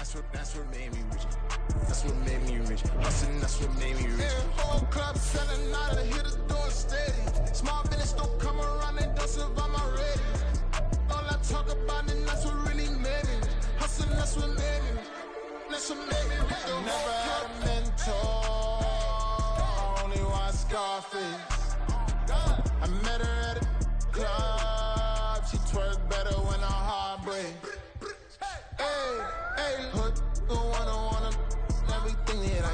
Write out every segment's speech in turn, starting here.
that's what made me rich. That's what made me rich. Hustling, that's what made me rich. Yeah, whole club selling out of hitters doing steady. Small business don't come around and don't survive my ready. All I talk about and that's what really made me rich. Hustling, that's what made me rich. That's what made me rich. Never had a mentor, only one Scarface. I met her at a club, she twerk better when her heart breaks. Hey, put the one on everything that I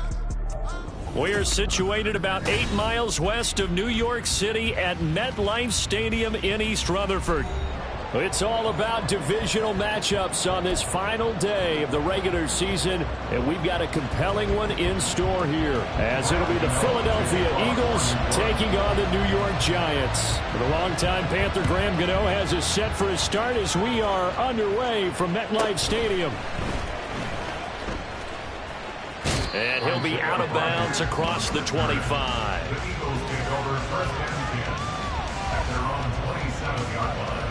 can. We're situated about 8 miles west of New York City at MetLife Stadium in East Rutherford. It's all about divisional matchups on this final day of the regular season, and we've got a compelling one in store here, as it'll be the Philadelphia Eagles taking on the New York Giants. For the longtime Panther, Graham Gano has us set for a start as we are underway from MetLife Stadium. And he'll be out of bounds across the 25. The Eagles take over first and 10 at their own 27-yard line.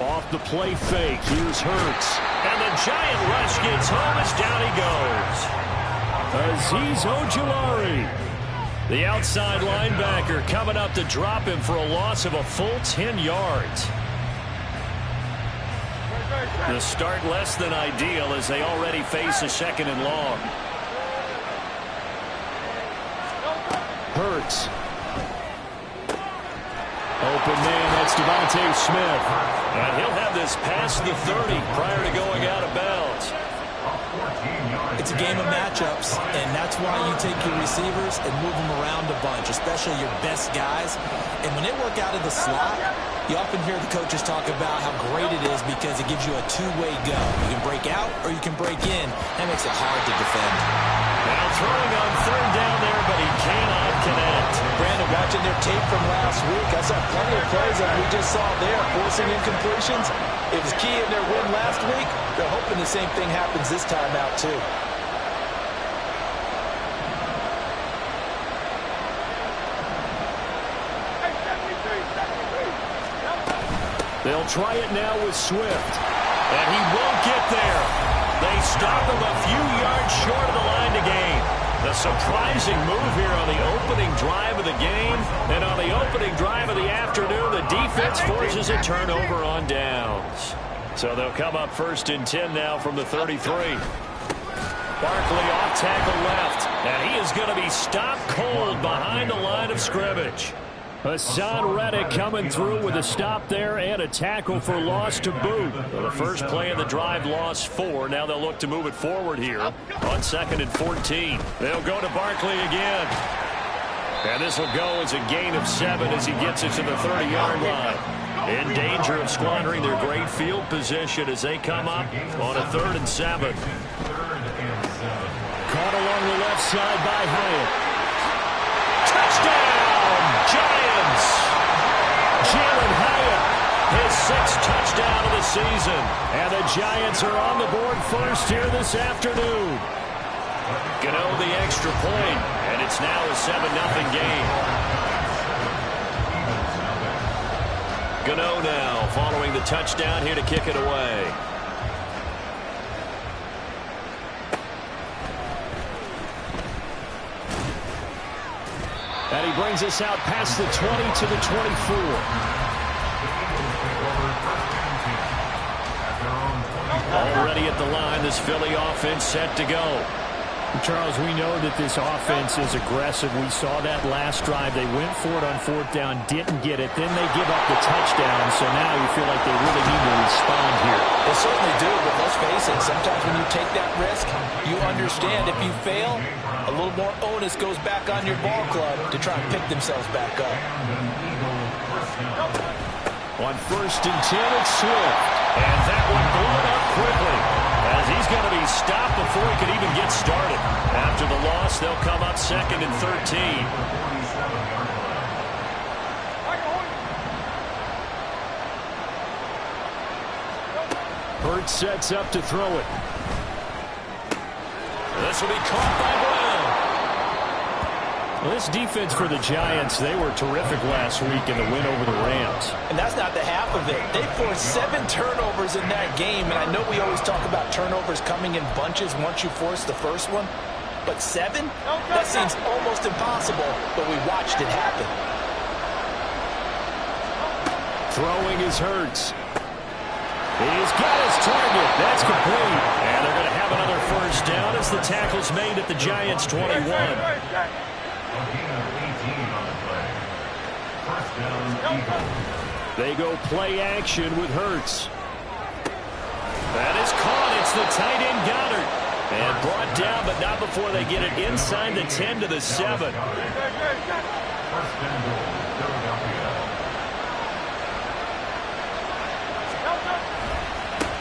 Off the play fake, here's Hurts. And the giant rush gets home as down he goes. Azeez Ojulari, the outside linebacker, coming up to drop him for a loss of a full 10 yards. The start less than ideal as they already face a second and long. Hurts. Open man, that's Devontae Smith. And he'll have this past the 30 prior to going out of bounds. It's a game of matchups, and that's why you take your receivers and move them around a bunch, especially your best guys. And when they work out of the slot, you often hear the coaches talk about how great it is because it gives you a two-way go. You can break out or you can break in. That makes it hard to defend. Now throwing on third down there, but he cannot connect. Brandon, watching their tape from last week, I saw plenty of plays like we just saw there, forcing incompletions. It was key in their win last week. They're hoping the same thing happens this time out, too. They'll try it now with Swift. And he won't get there. They stop him a few yards short of the line to gain. The surprising move here on the opening drive of the game. And on the opening drive of the afternoon, the defense forces a turnover on downs. So they'll come up first and 10 now from the 33. Barkley off tackle left. And he is going to be stopped cold behind the line of scrimmage. Hassan Reddick coming through with a stop there and a tackle for loss to boot. Well, the first play of the drive lost 4. Now they'll look to move it forward here on 2nd and 14. They'll go to Barkley again. And this will go as a gain of 7 as he gets it to the 30-yard line. In danger of squandering their great field position as they come up on a 3rd and 7. Caught along the left side by Hyatt. Touchdown! Giants! Jalen Hyatt, his 6th touchdown of the season. And the Giants are on the board first here this afternoon. Gano the extra point, and it's now a 7-0 game. Gano now following the touchdown here to kick it away. And he brings us out past the 20 to the 24. Already at the line, this Philly offense set to go. Charles, we know that this offense is aggressive. We saw that last drive. They went for it on 4th down, didn't get it. Then they give up the touchdown, so now you feel like they really need to respond here. They certainly do, but let's face it, sometimes when you take that risk, you understand if you fail, a little more onus goes back on your ball club to try and pick themselves back up. On 1st and 10, it's Swift. And that one blew it up quickly, as he's going to be stopped before he could even get started. After the loss, they'll come up 2nd and 13. Hurts sets up to throw it. This will be caught by Brown. Well, this defense for the Giants, they were terrific last week in the win over the Rams. And that's not the half of it. They forced 7 turnovers in that game, and I know we always talk about turnovers coming in bunches once you force the first one, but 7? That seems almost impossible, but we watched it happen. Throwing is Hurts. He's got his target. That's complete. And they're going to have another first down as the tackle's made at the Giants' 21. They go play action with Hurts. That is caught. It's the tight end Goddard. And brought down, but not before they get it inside the 10 to the 7.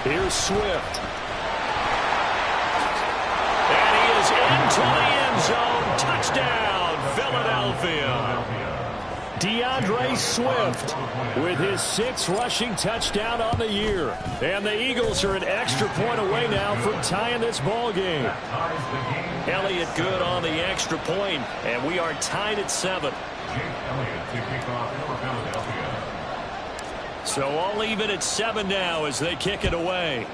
Here's Swift. And he is into the end zone. Touchdown, Philadelphia. DeAndre Swift with his 6th rushing touchdown on the year. And the Eagles are an extra point away now from tying this ball game. Elliott good on the extra point, and we are tied at 7. So all even at 7 now as they kick it away.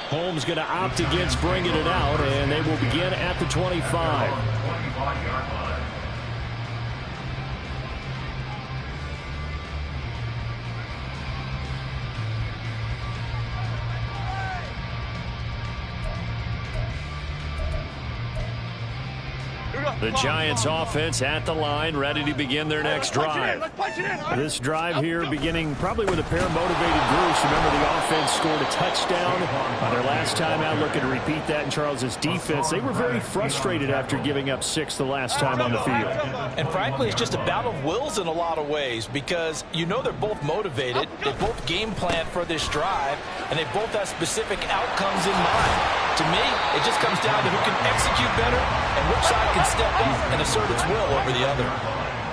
Holmes going to opt against bringing it out, and they will begin at the 25. The Giants offense at the line, ready to begin their next drive. This drive here beginning probably with a pair of motivated Bruce. Remember, the offense scored a touchdown on their last time out. Looking to repeat that in Charles's defense. They were very frustrated after giving up 6 the last time on the field. And frankly, it's just a battle of wills in a lot of ways because you know they're both motivated. They both game plan for this drive, and they both have specific outcomes in mind. To me, it just comes down to who can execute better and which side can step up and assert its will over the other.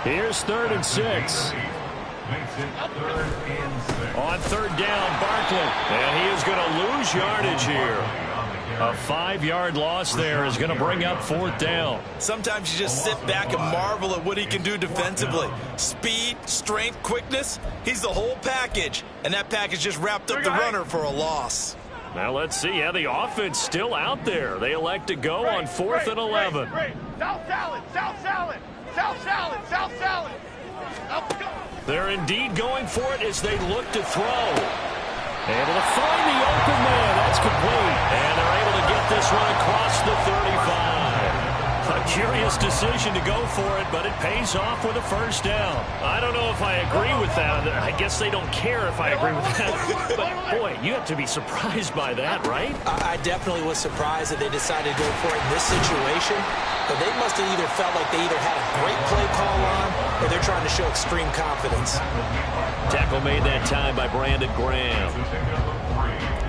Here's 3rd and 6. On 3rd down, Barkley. And he is going to lose yardage here. A 5-yard loss there is going to bring up 4th down. Sometimes you just sit back and marvel at what he can do defensively. Speed, strength, quickness. He's the whole package. And that package just wrapped up the runner for a loss. Now let's see how the offense still out there. They elect to go on 4th and 11. South salad, south salad, south salad, south salad. They're indeed going for it as they look to throw. Able to find the open man. That's complete. And they're able to get this one across the 35. A curious decision to go for it, but it pays off with a first down. I don't know if I agree with that. I guess they don't care if I agree with that. But, boy, you have to be surprised by that, right? I definitely was surprised that they decided to go for it in this situation. But they must have either felt like they either had a great play call on or they're trying to show extreme confidence. Tackle made that time by Brandon Graham.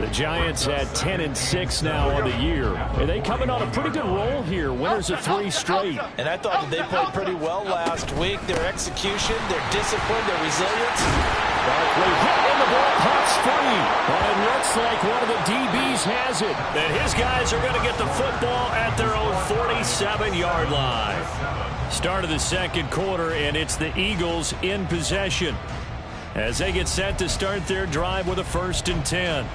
The Giants at 10-6 now on the year. And they coming on a pretty good roll here. Winners of 3 straight. And I thought that they played pretty well last week. Their execution, their discipline, their resilience. Barkley hit and the ball pops free. But it looks like one of the DBs has it. And his guys are going to get the football at their own 47-yard line. Start of the 2nd quarter, and it's the Eagles in possession as they get set to start their drive with a 1st and 10.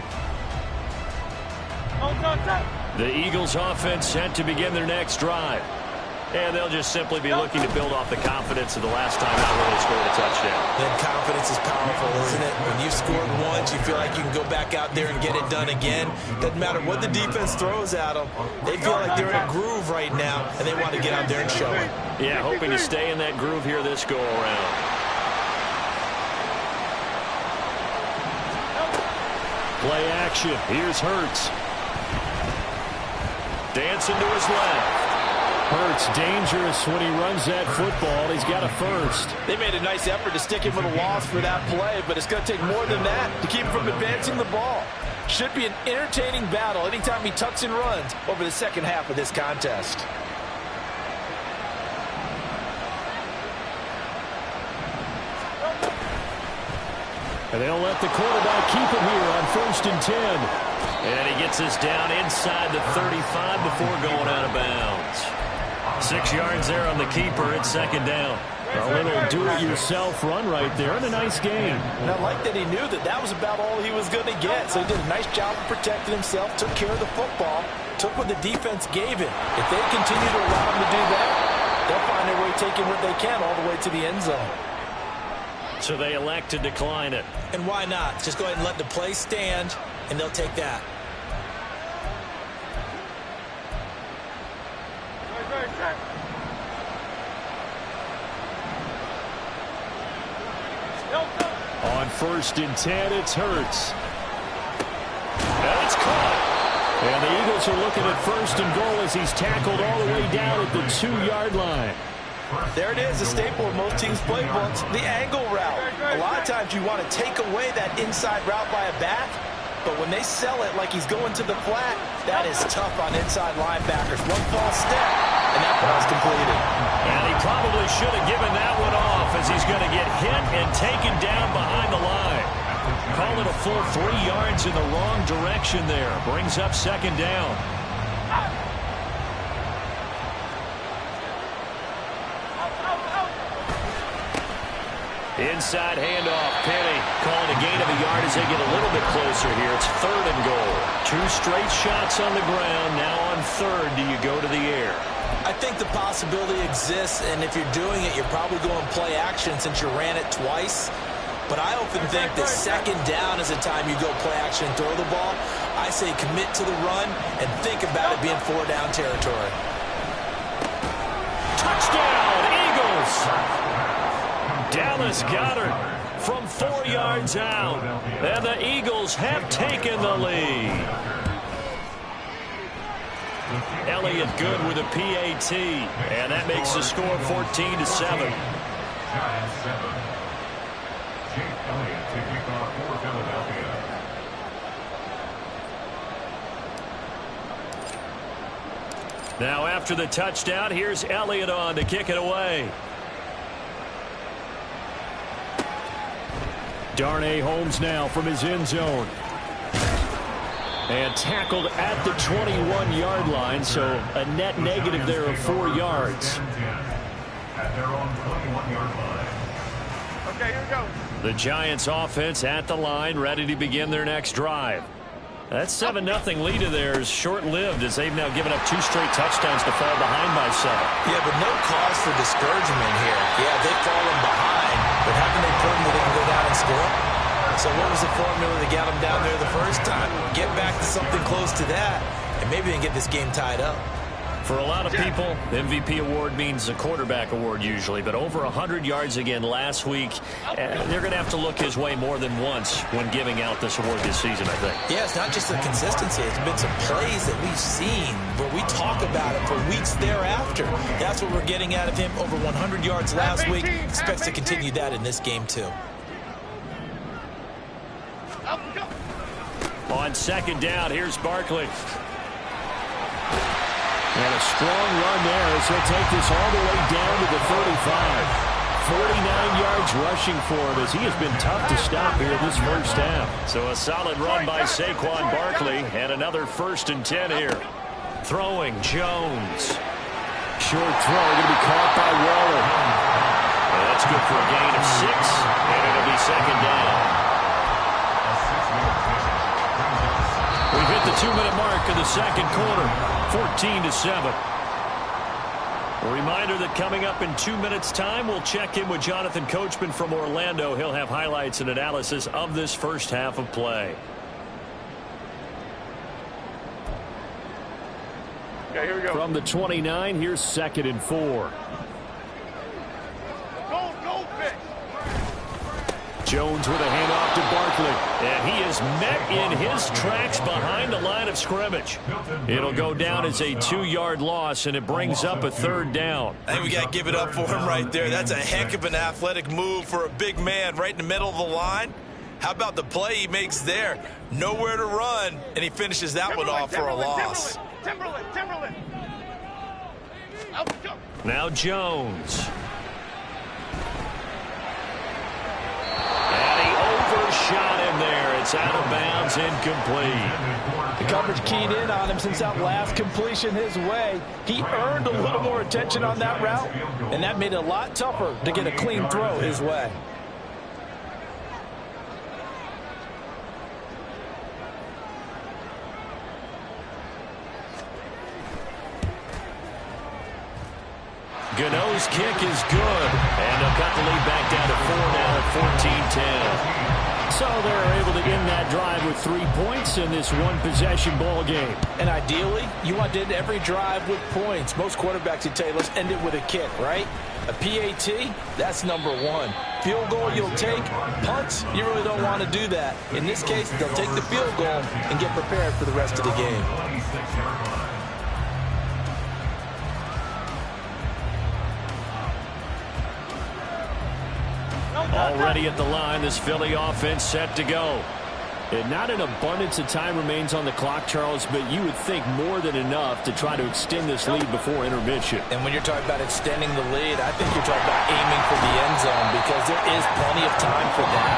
The Eagles offense set to begin their next drive. And they'll just simply be looking to build off the confidence of the last time out where they scored a touchdown. Then confidence is powerful, isn't it? When you've scored once, you feel like you can go back out there and get it done again. Doesn't matter what the defense throws at them. They feel like they're in a groove right now, and they want to get out there and show it. Yeah, hoping to stay in that groove here this go-around. Play action. Here's Hurts. Dancing to his left. Hurts dangerous when he runs that football. He's got a first. They made a nice effort to stick him with a loss for that play, but it's going to take more than that to keep him from advancing the ball. Should be an entertaining battle anytime he tucks and runs over the second half of this contest. And they'll let the quarterback keep it here on 1st and 10. And he gets us down inside the 35 before going out of bounds. 6 yards there on the keeper. It's 2nd down. A little do-it-yourself run right there, and a nice game. And I like that he knew that that was about all he was going to get. So he did a nice job of protecting himself, took care of the football, took what the defense gave him. If they continue to allow him to do that, they'll find their way taking what they can all the way to the end zone. So they elect to decline it. And why not? Just go ahead and let the play stand, and they'll take that. On 1st and 10, it's Hurts. And it's caught. And the Eagles are looking at 1st and goal as he's tackled all the way down at the 2-yard line. There it is, a staple of most teams' playbooks, the angle route. A lot of times you want to take away that inside route by a back, but when they sell it like he's going to the flat, that is tough on inside linebackers. One false step, and that ball's completed. And he probably should have given that one off as he's going to get hit and taken down behind the line. Call it a full 3 yards in the wrong direction there. Brings up 2nd down. Inside handoff, Penny calling a gain of a yard as they get a little bit closer here. It's 3rd and goal. 2 straight shots on the ground. Now on 3rd, do you go to the air? I think the possibility exists, and if you're doing it, you're probably going play action since you ran it twice. But I often think that 2nd down is the time you go play action and throw the ball. I say commit to the run and think about it being 4-down territory. Touchdown, Eagles! Dallas Goedert from 4 yards out. And the Eagles have taken the lead. Elliott good with a PAT. And that makes the score 14-7. Giants 7. Jake Elliott to kick off for Philadelphia. Now after the touchdown, here's Elliott on to kick it away. Darnay Holmes now from his end zone. And tackled at the 21-yard line, so a net negative there of 4 yards. At their own 21-yard line. Okay, here we go. The Giants offense at the line, ready to begin their next drive. That 7-0 lead of theirs short-lived as they've now given up 2 straight touchdowns to fall behind by 7. Yeah, but no cause for discouragement here. Yeah, they've fallen behind, but how can they prove that they can go down and score? So what was the formula that got them down there the first time? Get back to something close to that, and maybe they can get this game tied up. For a lot of people, the MVP award means a quarterback award usually, but over 100 yards again last week, they're going to have to look his way more than once when giving out this award this season, I think. Yeah, it's not just the consistency. It's been some plays that we've seen where we talk about it for weeks thereafter. That's what we're getting out of him. Over 100 yards last week. Expects to continue that in this game, too. On 2nd down, here's Barkley. And a strong run there as he'll take this all the way down to the 35. 49 yards rushing for him as he has been tough to stop here in this first half. So a solid run by Saquon Barkley and another 1st and 10 here. Throwing, Jones. Short throw, going to be caught by Waller. And that's good for a gain of 6, and it'll be 2nd down. We've hit the 2-minute mark in the 2nd quarter, 14-7. A reminder that coming up in 2 minutes' time, we'll check in with Jonathan Coachman from Orlando. He'll have highlights and analysis of this first half of play. Okay, here we go. From the 29, here's 2nd and 4. Go, pick. Jones with a handoff to Barkley. And he is met in his tracks behind the line of scrimmage. It'll go down as a 2-yard loss, and it brings up a 3rd down. I think we got to give it up for him right there. That's a heck of an athletic move for a big man right in the middle of the line. How about the play he makes there? Nowhere to run, and he finishes that one off for a loss. Timberland. Out, go. Now Jones. And he overshot it's out of bounds, incomplete. The coverage keyed in on him since that last completion his way. He earned a little more attention on that route, and that made it a lot tougher to get a clean throw his way. Gano's kick is good, and they'll cut the lead back down to 4 now at 14-10. So they're able to end that drive with 3 points in this one-possession ball game. And ideally, you want to end every drive with points. Most quarterbacks, you tell you, let's end it with a kick, right? A PAT, that's number one. Field goal you'll take. Punts, you really don't want to do that. In this case, they'll take the field goal and get prepared for the rest of the game. Already at the line, this Philly offense set to go. And not an abundance of time remains on the clock, Charles, but you would think more than enough to try to extend this lead before intermission. And when you're talking about extending the lead, I think you're talking about aiming for the end zone because there is plenty of time for that.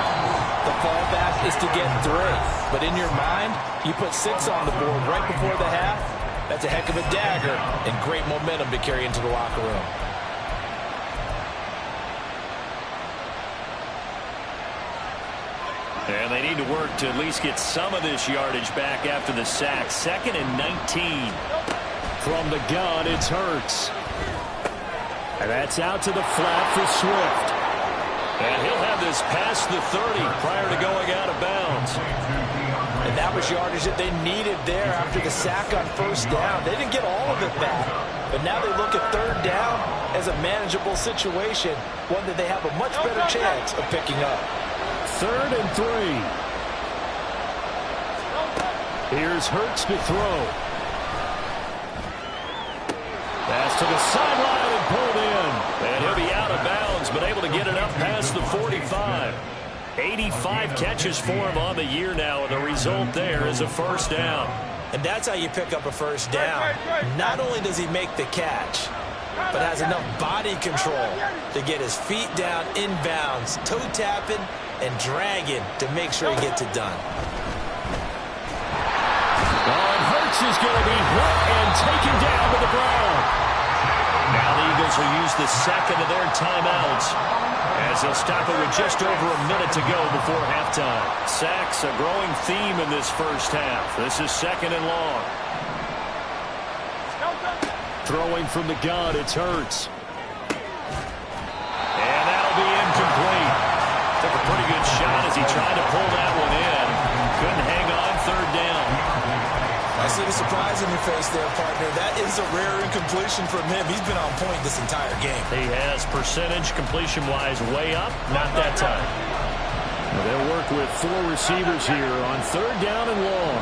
The fallback is to get 3. But in your mind, you put 6 on the board right before the half. That's a heck of a dagger and great momentum to carry into the locker room. And they need to work to at least get some of this yardage back after the sack. 2nd and 19. From the gun, it's Hurts. And that's out to the flat for Swift. And he'll have this past the 30 prior to going out of bounds. And that was yardage that they needed there after the sack on 1st down. They didn't get all of it back. But now they look at 3rd down as a manageable situation, one that they have a much better chance of picking up. 3rd and 3. Here's Hurts to throw. Pass to the sideline and pulled in. And he'll be out of bounds, but able to get it up past the 45. 85 catches for him on the year now, and the result there is a 1st down. And that's how you pick up a 1st down. Not only does he make the catch, but has enough body control to get his feet down inbounds, toe tapping and dragging to make sure he gets it done. And Hurts is going to be hit and taken down to the ground. Now the Eagles will use the 2nd of their timeouts as they'll stop it with just over a minute to go before halftime. Sacks, a growing theme in this 1st half. This is 2nd and long. Throwing from the gun, it's Hurts. And that'll be incomplete. Took a pretty good shot as he tried to pull that one in. Couldn't hang on 3rd down. I see the surprise in your face there, partner. That is a rare incompletion from him. He's been on point this entire game. He has percentage completion-wise way up. Not that time. Well, they'll work with 4 receivers here on 3rd down and long.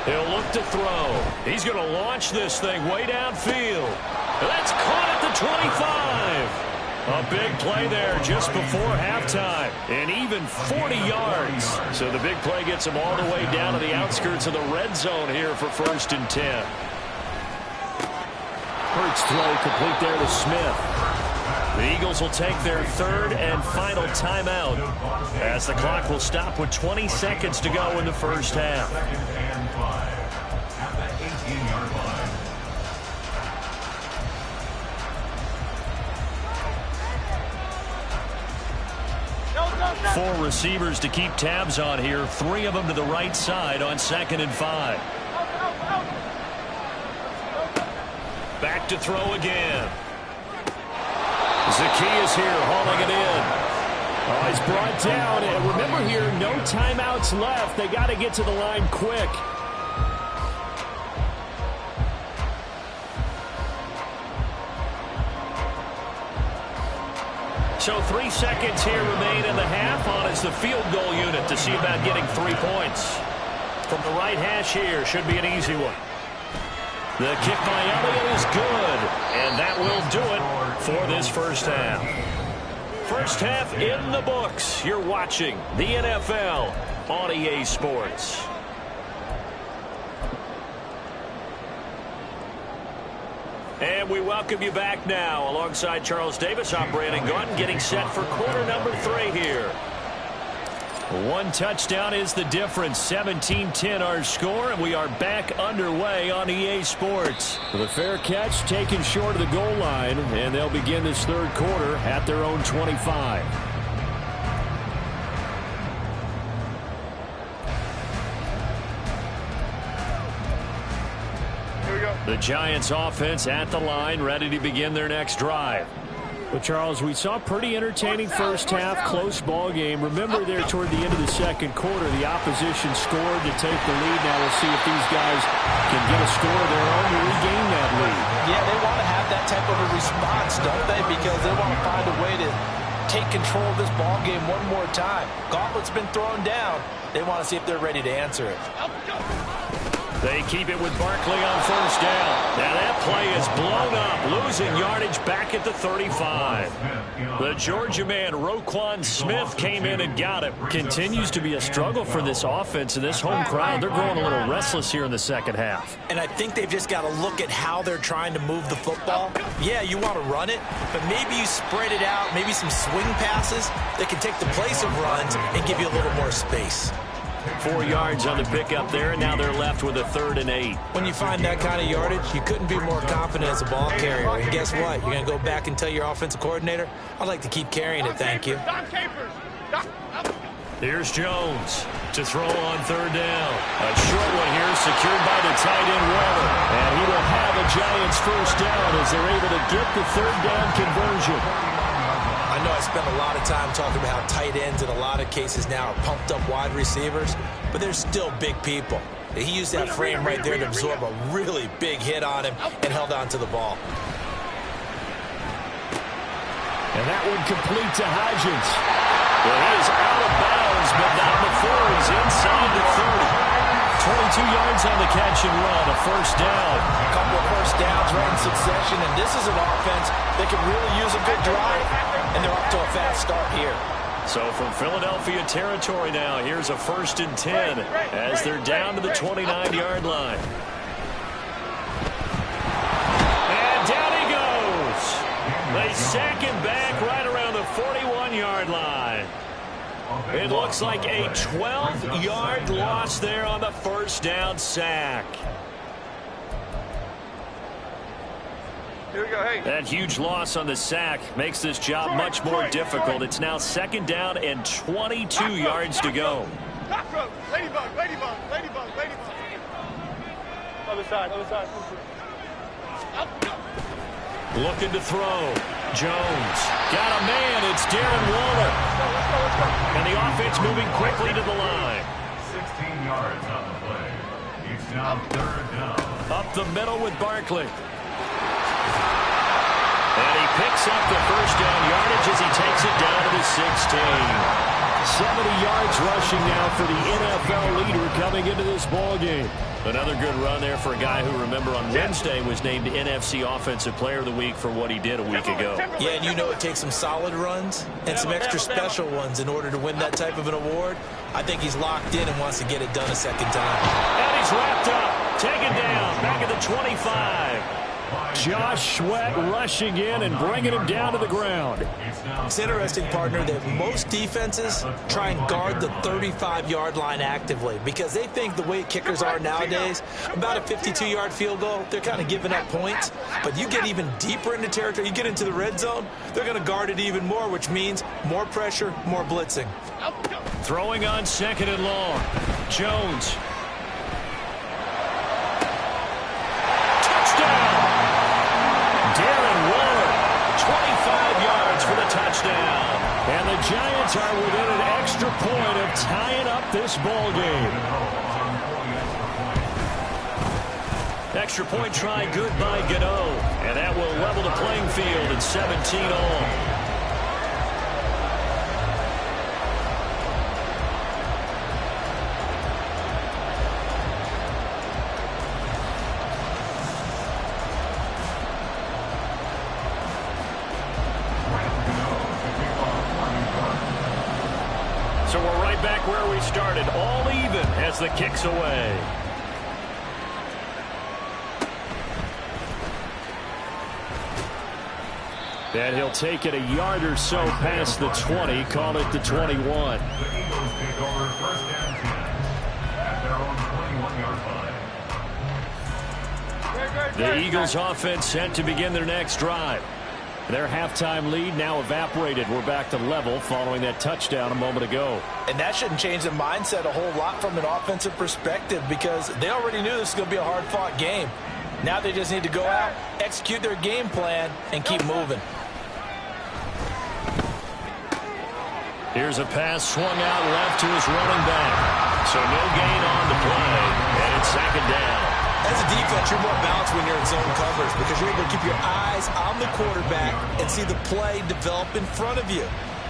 He'll look to throw. He's going to launch this thing way downfield. That's caught at the 25. A big play there just before halftime. And even 40 yards. So the big play gets him all the way down to the outskirts of the red zone here for 1st and 10. Hurts throw complete there to Smith. The Eagles will take their 3rd and final timeout as the clock will stop with 20 seconds to go in the 1st half. 2nd and 5 at the 18-yard line. Four receivers to keep tabs on here. 3 of them to the right side on 2nd and 5. Back to throw again. Zacchaeus here hauling it in. Oh, he's brought down. And remember here, no timeouts left. They got to get to the line quick. So 3 seconds here remain in the half on as the field goal unit to see about getting 3 points. From the right hash here, should be an easy one. The kick by Elliott is good, and that will do it for this 1st half. 1st half in the books. You're watching the NFL on EA Sports. And we welcome you back now. Alongside Charles Davis, I'm Brandon Gaudin, getting set for quarter number 3 here. One touchdown is the difference. 17-10 our score, and we are back underway on EA Sports. The fair catch taken short of the goal line, and they'll begin this third quarter at their own 25. The Giants offense at the line, ready to begin their next drive. Well, Charles, we saw a pretty entertaining first half, close ball game. Remember there toward the end of the second quarter, the opposition scored to take the lead. Now we'll see if these guys can get a score of their own to regain that lead. Yeah, they want to have that type of a response, don't they? Because they want to find a way to take control of this ball game one more time. Gauntlet's been thrown down. They want to see if they're ready to answer it. They keep it with Barkley on first down. Now that play is blown up, losing yardage back at the 35. The Georgia man, Roquan Smith, came in and got it. Continues to be a struggle for this offense and this home crowd. They're growing a little restless here in the second half. And I think they've just got to look at how they're trying to move the football. Yeah, you want to run it, but maybe you spread it out, maybe some swing passes that can take the place of runs and give you a little more space. 4 yards on the pickup there, and now they're left with a 3rd and 8. When you find that kind of yardage, you couldn't be more confident as a ball carrier. And guess what? You're going to go back and tell your offensive coordinator, I'd like to keep carrying it, thank you. Here's Jones to throw on 3rd down. A short one here, secured by the tight end Waller. And he will have a Giants first down as they're able to get the 3rd down conversion. I know I spent a lot of time talking about how tight ends in a lot of cases now are pumped up wide receivers, but they're still big people. He used that frame right there to absorb a really big hit on him and held on to the ball. And that one complete to Hodgins. Well, he is out of bounds, but not before he's inside the 30. 22 yards on the catch and run, a first down. A couple of first downs right in succession, and this is an offense that can really use a good drive, and they're off to a fast start here. So from Philadelphia territory now, here's a 1st and 10 as they're down to the 29-yard line. And down he goes. They sack him back right around the 41-yard line. It looks like a 12-yard loss there on the first down sack. Here we go, hey. That huge loss on the sack makes this job much more difficult. It's now 2nd down and 22 yards to go. Cockroach, ladybug, ladybug, ladybug, ladybug. Other side, other side. Looking to throw. Jones got a man. It's Darren Waller. And the offense moving quickly to the line. 16 yards on the play. It's now 3rd down. Up the middle with Barkley. And he picks up the first down yardage as he takes it down to the 16. 70 yards rushing now for the NFL leader coming into this ball game. Another good run there for a guy who, remember, on Wednesday was named NFC Offensive Player of the Week for what he did a week ago. Yeah, and you know it takes some solid runs and some extra special ones in order to win that type of an award. I think he's locked in and wants to get it done a second time. And he's wrapped up, taken down, back at the 25. Josh Sweat rushing in and bringing him down to the ground. It's interesting, partner, that most defenses try and guard the 35-yard line actively because they think the way kickers are nowadays, about a 52-yard field goal, they're kind of giving up points. But you get even deeper into territory, you get into the red zone, they're going to guard it even more, which means more pressure, more blitzing. Throwing on 2nd and long. Jones. Darren Waller, 25 yards for the touchdown. And the Giants are within an extra point of tying up this ball game. Extra point try good by Gano. And that will level the playing field at 17 all. So we're right back where we started, all even as the kick's away. And he'll take it a yard or so past the 20, call it the 21. The Eagles take over first and 10 at their own 21-yard line. The Eagles offense set to begin their next drive. Their halftime lead now evaporated. We're back to level following that touchdown a moment ago. And that shouldn't change the mindset a whole lot from an offensive perspective because they already knew this was going to be a hard-fought game. Now they just need to go out, execute their game plan, and keep moving. Here's a pass swung out left to his running back. So no gain on the play, and it's second down. As a defense, you're more balanced when you're in zone coverage because you're able to keep your eyes on the quarterback and see the play develop in front of you.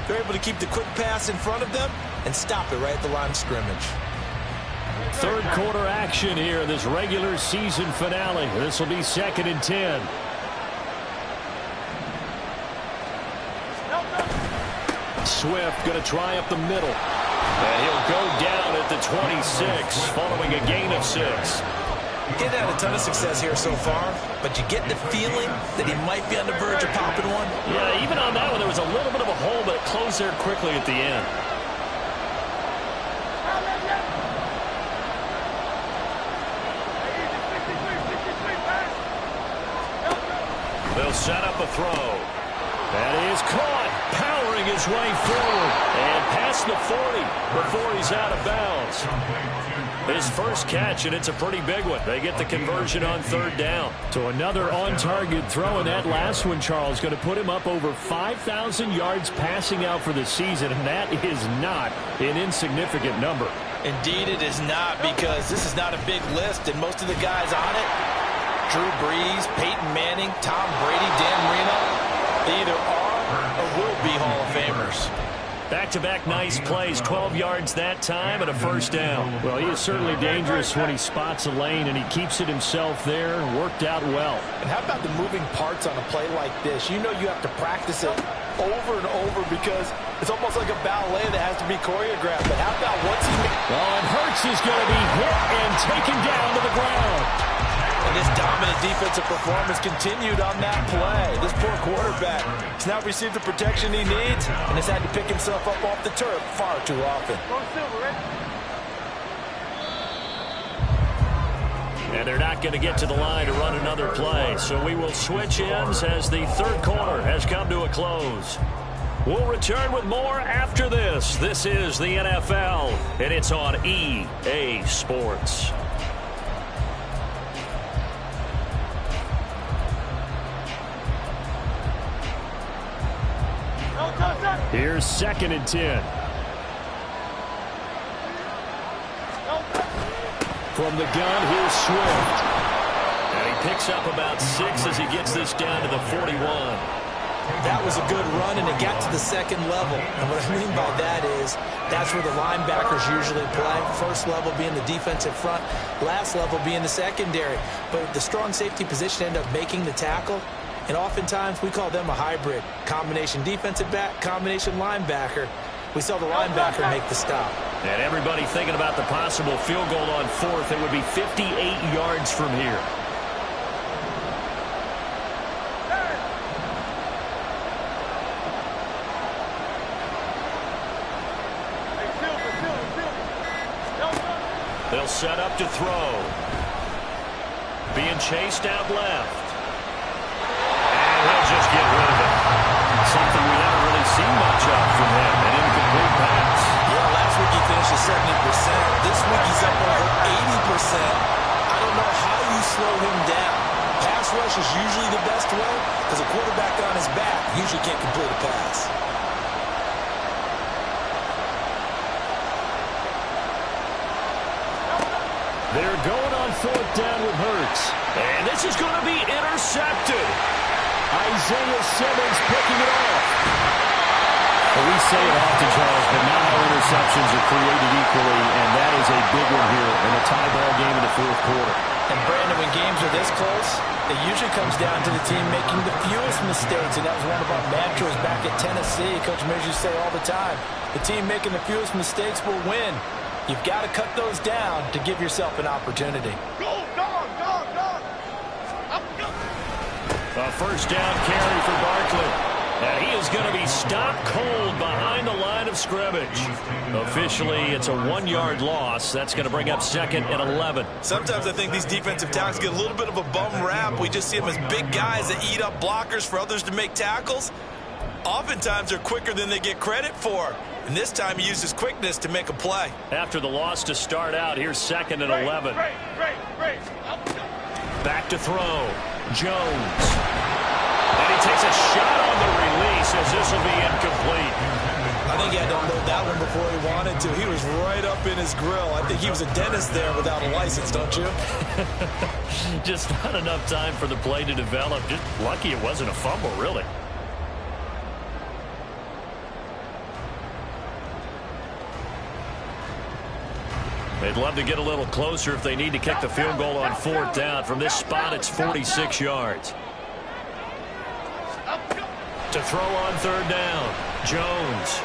They're able to keep the quick pass in front of them and stop it right at the line of scrimmage. Third quarter action here in this regular season finale. This will be 2nd and 10. Swift going to try up the middle. And he'll go down at the 26 following a gain of 6. He's had a ton of success here so far, but you get the feeling that he might be on the verge of popping one. Yeah, even on that one, there was a little bit of a hole, but it closed there quickly at the end. They'll set up a throw. That is caught, powering his way forward, and past the 40 before he's out of bounds. His first catch, and it's a pretty big one. They get the conversion on 3rd down. So another on-target throw, and that last one, Charles, going to put him up over 5,000 yards passing out for the season, and that is not an insignificant number. Indeed it is not, because this is not a big list, and most of the guys on it, Drew Brees, Peyton Manning, Tom Brady, Dan Marino, they either are or will be Hall of Famers. Back-to-back nice plays, 12 yards that time and a first down. Well, he is certainly dangerous when he spots a lane, and he keeps it himself there. Worked out well. And how about the moving parts on a play like this? You know you have to practice it over and over because it's almost like a ballet that has to be choreographed. But how about once he... Oh, and Hurts is going to be hit and taken down to the ground. And this dominant defensive performance continued on that play. This poor quarterback has now received the protection he needs and has had to pick himself up off the turf far too often. And they're not going to get to the line to run another play. So we will switch ends as the third quarter has come to a close. We'll return with more after this. This is the NFL, and it's on EA Sports. Here's 2nd and 10. From the gun, here's Swift. And he picks up about 6 as he gets this down to the 41. That was a good run, and it got to the 2nd level. And what I mean by that is that's where the linebackers usually play. First level being the defensive front, last level being the secondary. But the strong safety position ended up making the tackle. And oftentimes we call them a hybrid. Combination defensive back, combination linebacker. We saw the linebacker make the stop. And everybody thinking about the possible field goal on 4th. It would be 58 yards from here. They'll set up to throw. Being chased out left. He'll just get rid of it. Something we haven't really seen much of from him. An incomplete pass. Yeah, last week he finished at 70%. This week he's up over 80%. I don't know how you slow him down. Pass rush is usually the best way because a quarterback on his back usually can't complete a pass. They're going on 4th down with Hurts. And this is going to be intercepted. Isaiah Simmons picking it off. Well, we say it often, Charles, but not all interceptions are created equally, and that is a big one here in a tie ball game in the 4th quarter. And Brandon, when games are this close, it usually comes down to the team making the fewest mistakes, and that was one of our mantras back at Tennessee. Coach Mears used to say all the time, the team making the fewest mistakes will win. You've got to cut those down to give yourself an opportunity. Go, dog, dog, dog. A first down carry for Barkley. And he is going to be stopped cold behind the line of scrimmage. Officially, it's a 1-yard loss. That's going to bring up 2nd and 11. Sometimes I think these defensive tackles get a little bit of a bum rap. We just see them as big guys that eat up blockers for others to make tackles. Oftentimes, they're quicker than they get credit for. And this time, he used his quickness to make a play. After the loss to start out, here's 2nd and 11. Back to throw. Jones. And he takes a shot on the release as this will be incomplete. I think he had to unload that one before he wanted to. He was right up in his grill. I think he was a dentist there without a license, don't you? Just not enough time for the play to develop. Just lucky it wasn't a fumble, really. They'd love to get a little closer if they need to kick the field goal on 4th down. From this spot, it's 46 yards. To throw on 3rd down, Jones.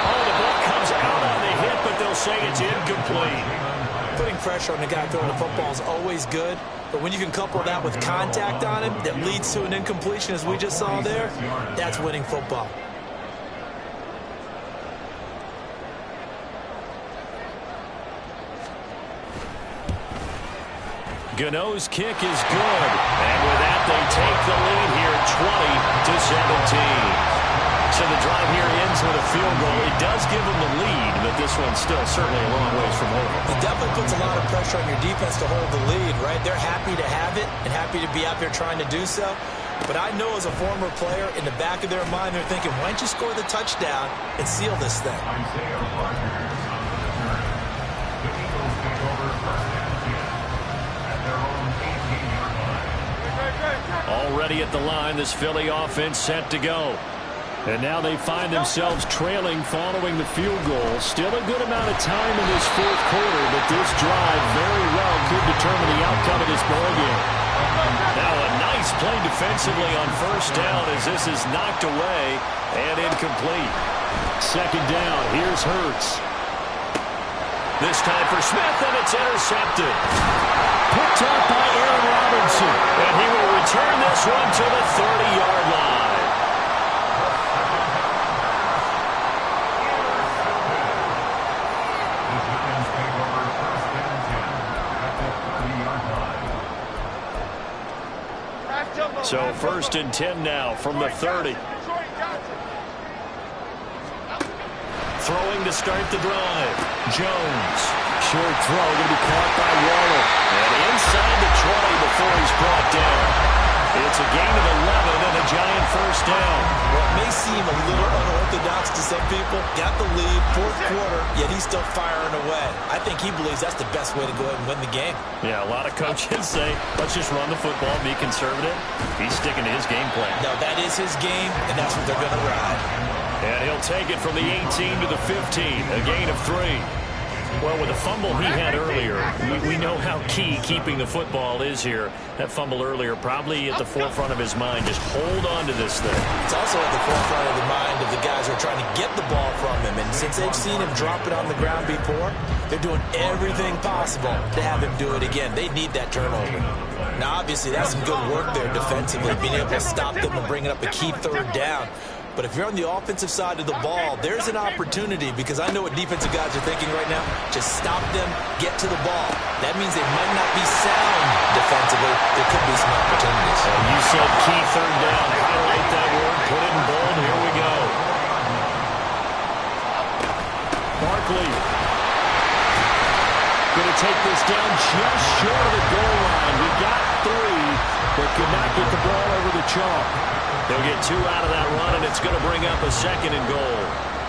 Oh, the ball comes out on the hit, but they'll say it's incomplete. Putting pressure on the guy throwing the football is always good, but when you can couple that with contact on him that leads to an incompletion, as we just saw there, that's winning football. Gano's kick is good. And with that, they take the lead here, 20-17. So the drive here ends with a field goal. It does give them the lead, but this one's still certainly a long ways from over. It definitely puts a lot of pressure on your defense to hold the lead, right? They're happy to have it and happy to be out there trying to do so. But I know as a former player, in the back of their mind, they're thinking, why don't you score the touchdown and seal this thing? Already at the line, this Philly offense set to go. And now they find themselves trailing following the field goal. Still a good amount of time in this 4th quarter, but this drive very well could determine the outcome of this ballgame. Now a nice play defensively on 1st down as this is knocked away and incomplete. 2nd down, here's Hurts. This time for Smith, and it's intercepted. Picked up by Aaron Robinson, and he will return this one to the 30-yard line. So 1st and 10 now from the 30. Throwing to start the drive. Jones. Short throw going to be caught by Waller. And inside the 20 before he's brought down. It's a gain of 11 and a giant 1st down. Well, it may seem a little unorthodox to some people. Got the lead, 4th quarter, yet he's still firing away. I think he believes that's the best way to go ahead and win the game. Yeah, a lot of coaches say, let's just run the football, be conservative. He's sticking to his game plan. No, that is his game, and that's what they're going to ride. And he'll take it from the 18 to the 15, a gain of 3. Well, with the fumble he had earlier, we know how key keeping the football is here. That fumble earlier probably at the forefront of his mind. Just hold on to this thing. It's also at the forefront of the mind of the guys who are trying to get the ball from him. And since they've seen him drop it on the ground before, they're doing everything possible to have him do it again. They need that turnover. Now, obviously, that's some good work there defensively, being able to stop them and bringing up a key 3rd down. But if you're on the offensive side of the ball, there's an opportunity, because I know what defensive guys are thinking right now. Just stop them, get to the ball. That means they might not be sound defensively. There could be some opportunities. And you said key 3rd down. Highlight that word. Put it in bold. Here we go. Barkley. Going to take this down just short of the goal line. We got 3, but could not get the ball over the chalk. They'll get 2 out of that run, and it's going to bring up a 2nd and goal.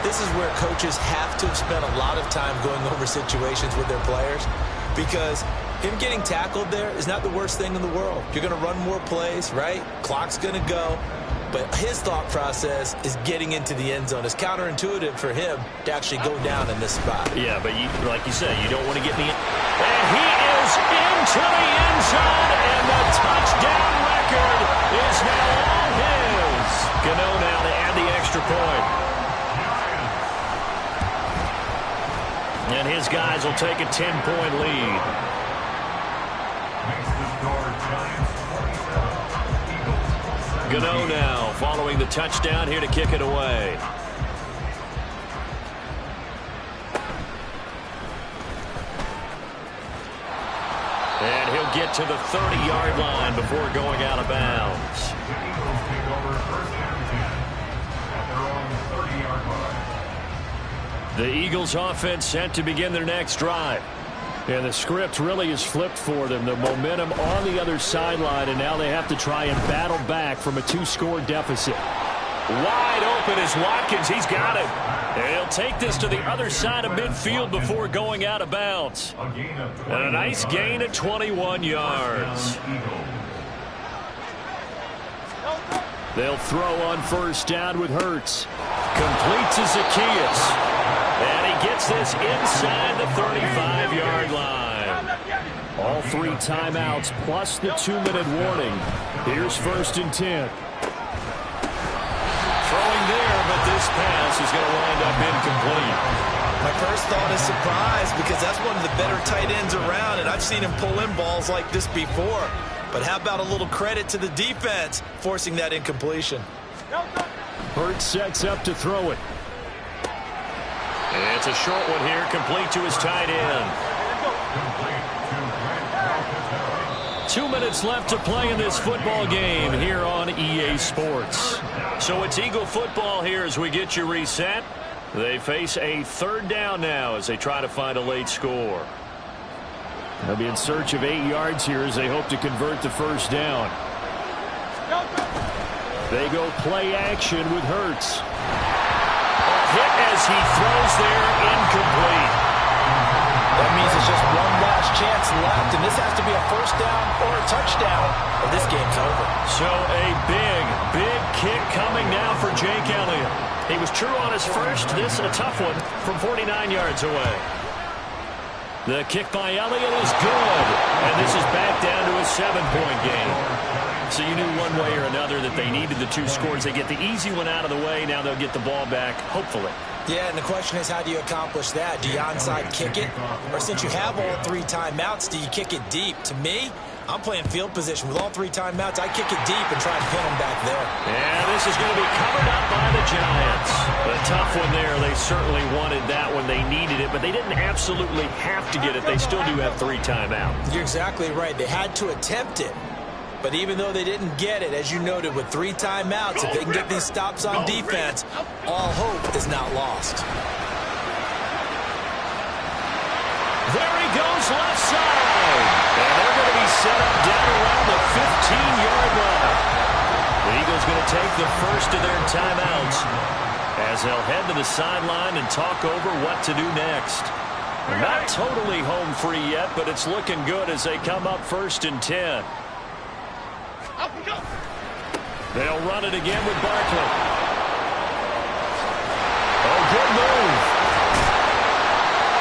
This is where coaches have to have spent a lot of time going over situations with their players, because him getting tackled there is not the worst thing in the world. You're going to run more plays, right? Clock's going to go. But his thought process is getting into the end zone. It's counterintuitive for him to actually go down in this spot. Yeah, but like you said, you don't want to get in the end. And he is into the end zone, and the touchdown record is now all his. Gano now to add the extra point. And his guys will take a 10-point lead. Makes the score Giants 27, Eagles 7. Gano now following the touchdown here to kick it away. And he'll get to the 30-yard line before going out of bounds. The Eagles take over first and 10 at their own 30-yard line. The Eagles offense set to begin their next drive. And the script really is flipped for them. The momentum on the other sideline, and now they have to try and battle back from a 2-score deficit. Wide open is Watkins. He's got it. And he'll take this to the other side of midfield before going out of bounds. And a nice gain at 21 yards. They'll throw on first down with Hurts. Complete to Zacchaeus. And he gets this inside the 35-yard line. All 3 timeouts plus the 2-minute warning. Here's first and 10. Throwing there, but this pass is going to wind up incomplete. My first thought is surprise because that's one of the better tight ends around, and I've seen him pull in balls like this before. But how about a little credit to the defense forcing that incompletion? Hurts sets up to throw it. And it's a short one here, complete to his tight end. 2 minutes left to play in this football game here on EA Sports. So it's Eagle football here as we get you reset. They face a third down now as they try to find a late score. They'll be in search of 8 yards here as they hope to convert the first down. They go play action with Hurts. Hit as he throws there, incomplete. That means it's just one last chance left, and this has to be a first down or a touchdown, or this game's over. So a big kick coming now for Jake Elliott. He was true on his first. This a tough one from 49 yards away. The kick by Elliott is good, and this is back down to a 7-point game. So you knew one way or another that they needed the 2 scores. They get the easy one out of the way. Now they'll get the ball back, hopefully. Yeah, and the question is, how do you accomplish that? Do you onside kick it? Or since you have all 3 timeouts, do you kick it deep? To me, I'm playing field position. With all 3 timeouts, I kick it deep and try to pin them back there. And this is going to be covered up by the Giants. A tough one there. They certainly wanted that one. They needed it, but they didn't absolutely have to get it. They still do have 3 timeouts. You're exactly right. They had to attempt it. But even though they didn't get it, as you noted, with 3 timeouts, if they can get these stops on defense, all hope is not lost. There he goes left side. And they're going to be set up down around the 15-yard line. The Eagles going to take the first of their timeouts as they'll head to the sideline and talk over what to do next. They're not totally home free yet, but it's looking good as they come up first and 10. They'll run it again with Barkley. Oh, good move.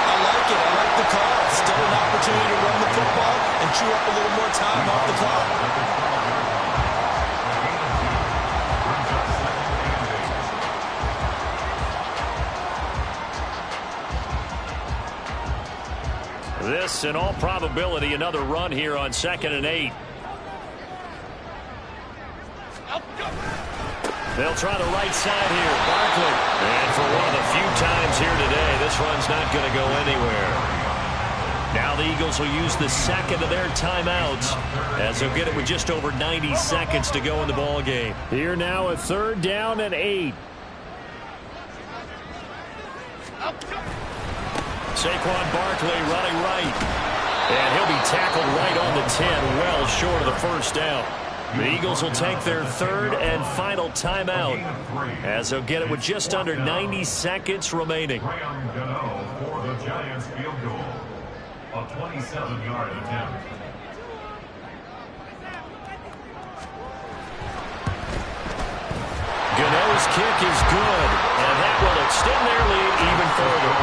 I like it. I like the call. Still an opportunity to run the football and chew up a little more time off the clock. This, in all probability, another run here on 2nd and 8. They'll try the right side here. Barkley. And for one of the few times here today, this run's not going to go anywhere. Now the Eagles will use the second of their timeouts as they'll get it with just over 90 seconds to go in the ball game. Here now a 3rd down and 8. Saquon Barkley running right. And he'll be tackled right on the 10, well short of the first down. The Eagles will take their 3rd and final timeout as they'll get it with just under 90 seconds remaining. Graham Gano for the Giants field goal. A 27-yard attempt. Gano's kick is good, and that will extend their lead even further.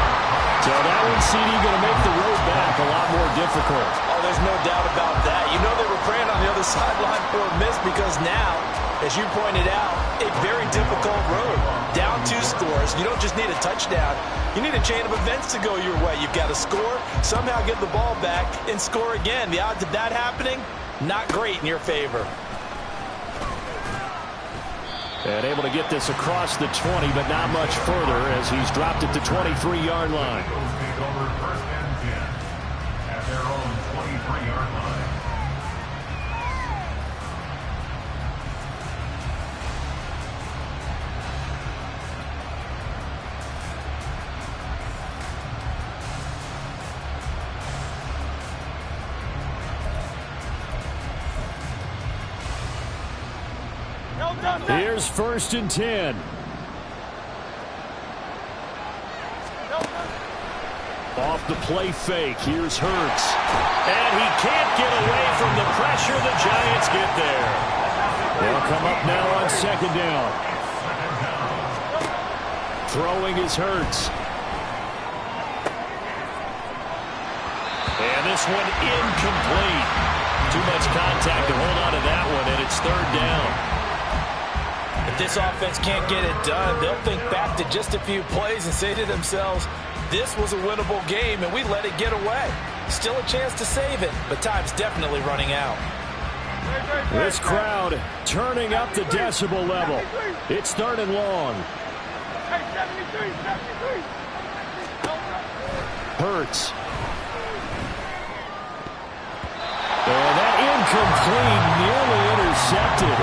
So that one, CD, going to make the road back a lot more difficult. Oh, there's no doubt about that. You know they were praying on the other sideline for a miss because now, as you pointed out, a very difficult road. Down 2 scores. You don't just need a touchdown. You need a chain of events to go your way. You've got to score, somehow get the ball back, and score again. The odds of that happening, not great in your favor. And able to get this across the 20, but not much further as he's dropped it to 23-yard line. Eagles take over 1st and 10 at their own 23-yard line. Here's 1st and 10. Off the play fake. Here's Hurts. And he can't get away from the pressure. The Giants get there. They'll come up now on 2nd down. Throwing is Hurts. And this one incomplete. Too much contact to hold on to that one, and it's 3rd down. If this offense can't get it done, they'll think back to just a few plays and say to themselves, this was a winnable game, and we let it get away. Still a chance to save it, but time's definitely running out. This crowd turning up the decibel level. It's 3rd and long. Hurts. And that incomplete, nearly intercepted.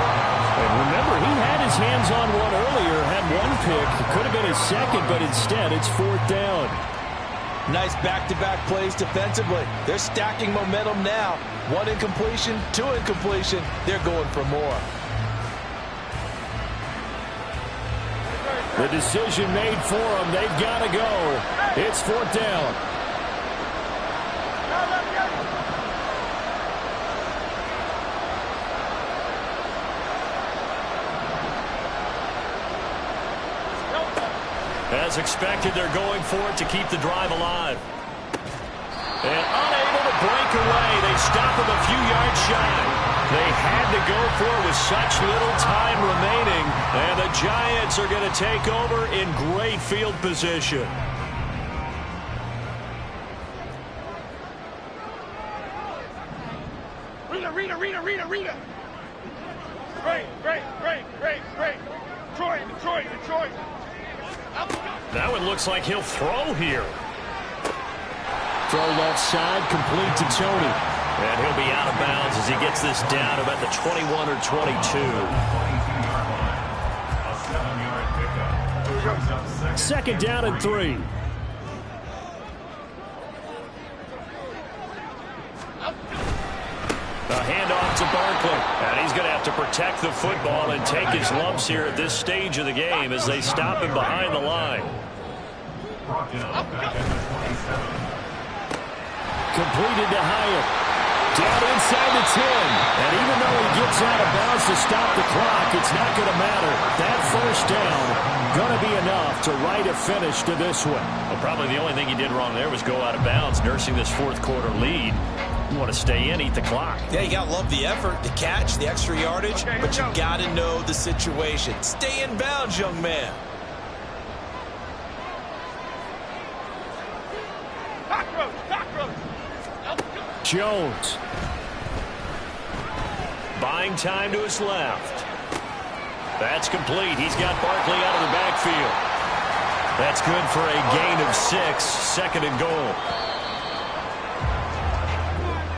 And remember, he had his hands on one earlier, had one pick. It could have been his second, but instead it's 4th down. Nice back-to-back plays defensively. They're stacking momentum now. 1 incompletion, 2 incompletion. They're going for more. The decision made for them. They've got to go. It's 4th down. As expected, they're going for it to keep the drive alive. And unable to break away. They stop him a few yards shy. They had to go for it with such little time remaining. And the Giants are going to take over in great field position. Rita. Great. Detroit. Now it looks like he'll throw here. Throw left side, complete to Tony. And he'll be out of bounds as he gets this down about the 21 or 22. A 7-yard pickup. 2nd down and 3. A handoff to Barkley. And he's going to have to protect the football and take his lumps here at this stage of the game as they stop him behind the line. Completed to Hyatt. Down inside the 10. And even though he gets out of bounds to stop the clock, it's not going to matter. That 1st down going to be enough to write a finish to this one. Well, probably the only thing he did wrong there was go out of bounds, nursing this 4th quarter lead. You want to stay in, eat the clock. Yeah, you got to love the effort, the catch, the extra yardage, but you got to know the situation. Stay in bounds, young man. Jones. Buying time to his left. That's complete. He's got Barkley out of the backfield. That's good for a gain of 6, 2nd and goal.